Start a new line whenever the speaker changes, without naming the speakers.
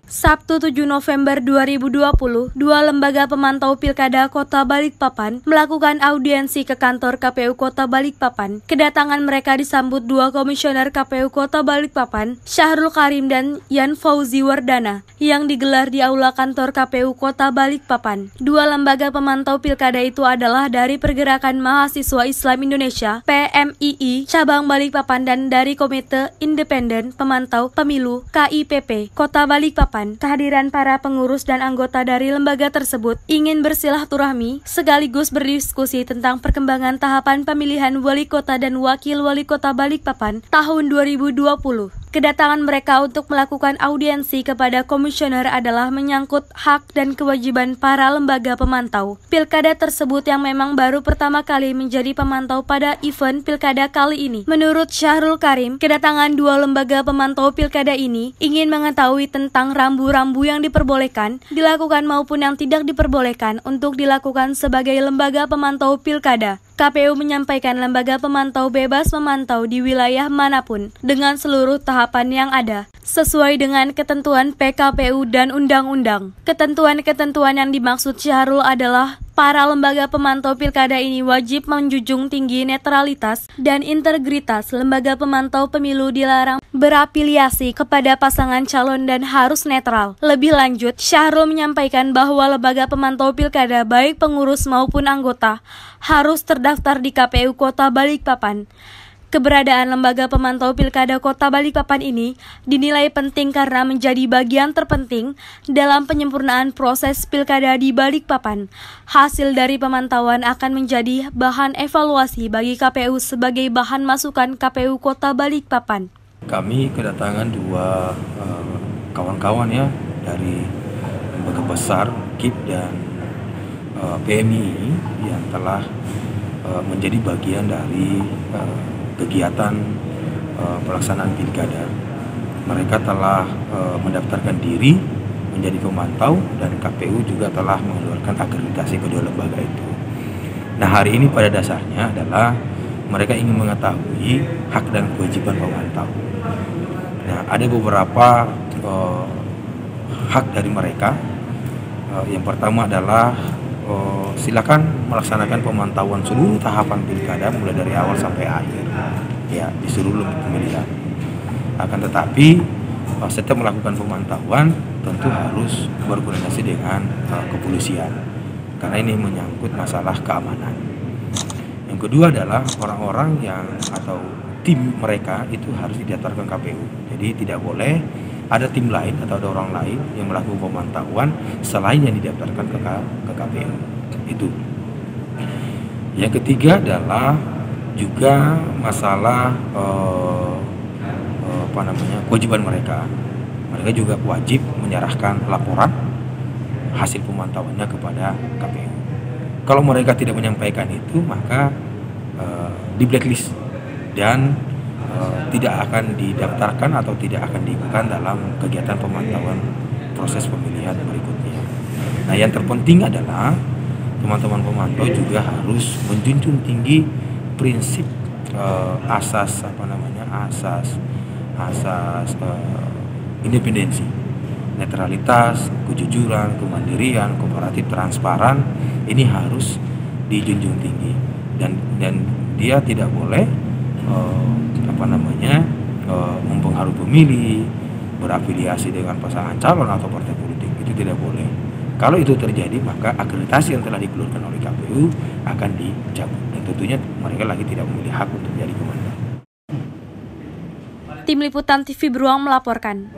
Sabtu 7 November 2020, dua lembaga pemantau Pilkada Kota Balikpapan melakukan audiensi ke kantor KPU Kota Balikpapan. Kedatangan mereka disambut dua komisioner KPU Kota Balikpapan, Syahrul Karim dan Yan Fauzi Wardana, yang digelar di aula kantor KPU Kota Balikpapan. Dua lembaga pemantau Pilkada itu adalah dari Pergerakan Mahasiswa Islam Indonesia (PMII) cabang Balikpapan dan dari Komite Independen Pemantau Pemilu (KIPP) Kota Balikpapan. Kehadiran para pengurus dan anggota dari lembaga tersebut ingin bersilaturahmi sekaligus berdiskusi tentang perkembangan tahapan pemilihan wali kota dan wakil wali kota Balikpapan tahun 2020. Kedatangan mereka untuk melakukan audiensi kepada komisioner adalah menyangkut hak dan kewajiban para lembaga pemantau pilkada tersebut yang memang baru pertama kali menjadi pemantau pada event pilkada kali ini. Menurut Syahrul Karim, kedatangan dua lembaga pemantau pilkada ini ingin mengetahui tentang rambu-rambu yang diperbolehkan, dilakukan maupun yang tidak diperbolehkan untuk dilakukan sebagai lembaga pemantau pilkada. KPU menyampaikan lembaga pemantau bebas memantau di wilayah manapun dengan seluruh tahapan yang ada, sesuai dengan ketentuan PKPU dan undang-undang. Ketentuan-ketentuan yang dimaksud Syahrul adalah para lembaga pemantau pilkada ini wajib menjunjung tinggi netralitas dan integritas. Lembaga pemantau pemilu dilarang berafiliasi kepada pasangan calon dan harus netral. Lebih lanjut, Syahrul menyampaikan bahwa lembaga pemantau pilkada baik pengurus maupun anggota harus terdaftar di KPU Kota Balikpapan. Keberadaan lembaga pemantau pilkada Kota Balikpapan ini dinilai penting karena menjadi bagian terpenting dalam penyempurnaan proses pilkada di Balikpapan. Hasil dari pemantauan akan menjadi bahan evaluasi bagi KPU sebagai bahan masukan KPU Kota Balikpapan.
Kami kedatangan dua kawan-kawan ya dari lembaga besar KIP dan PMII yang telah menjadi bagian dari kegiatan pelaksanaan pilkada. Mereka telah mendaftarkan diri menjadi pemantau dan KPU juga telah mengeluarkan akreditasi kedua lembaga itu. Nah, hari ini pada dasarnya adalah mereka ingin mengetahui hak dan kewajiban pemantau. Nah, ada beberapa hak dari mereka. Yang pertama adalah silakan melaksanakan pemantauan seluruh tahapan pilkada mulai dari awal sampai akhir ya di seluruh pemilihan. Akan tetapi setiap melakukan pemantauan tentu harus berkoordinasi dengan kepolisian karena ini menyangkut masalah keamanan. Yang kedua adalah orang-orang yang atau tim mereka itu harus didaftarkan KPU. Jadi tidak boleh ada tim lain atau ada orang lain yang melakukan pemantauan selain yang didaftarkan ke KPU. Itu. Yang ketiga adalah juga masalah kewajiban mereka. Mereka juga wajib menyerahkan laporan hasil pemantauannya kepada KPU. Kalau mereka tidak menyampaikan itu, maka di blacklist dan tidak akan didaftarkan atau tidak akan diikutkan dalam kegiatan pemantauan proses pemilihan berikutnya. Nah, yang terpenting adalah teman-teman pemantau juga harus menjunjung tinggi prinsip asas independensi, netralitas, kejujuran, kemandirian, kooperatif, transparan. Ini harus dijunjung tinggi dan dia tidak boleh mempengaruhi pemilih, berafiliasi dengan pasangan calon atau partai politik. Itu tidak boleh. Kalau itu terjadi, maka akreditasi yang telah dikeluarkan oleh KPU akan dicabut dan tentunya mereka lagi tidak memiliki hak untuk menjadi komandan.
Tim Liputan TV Beruang melaporkan.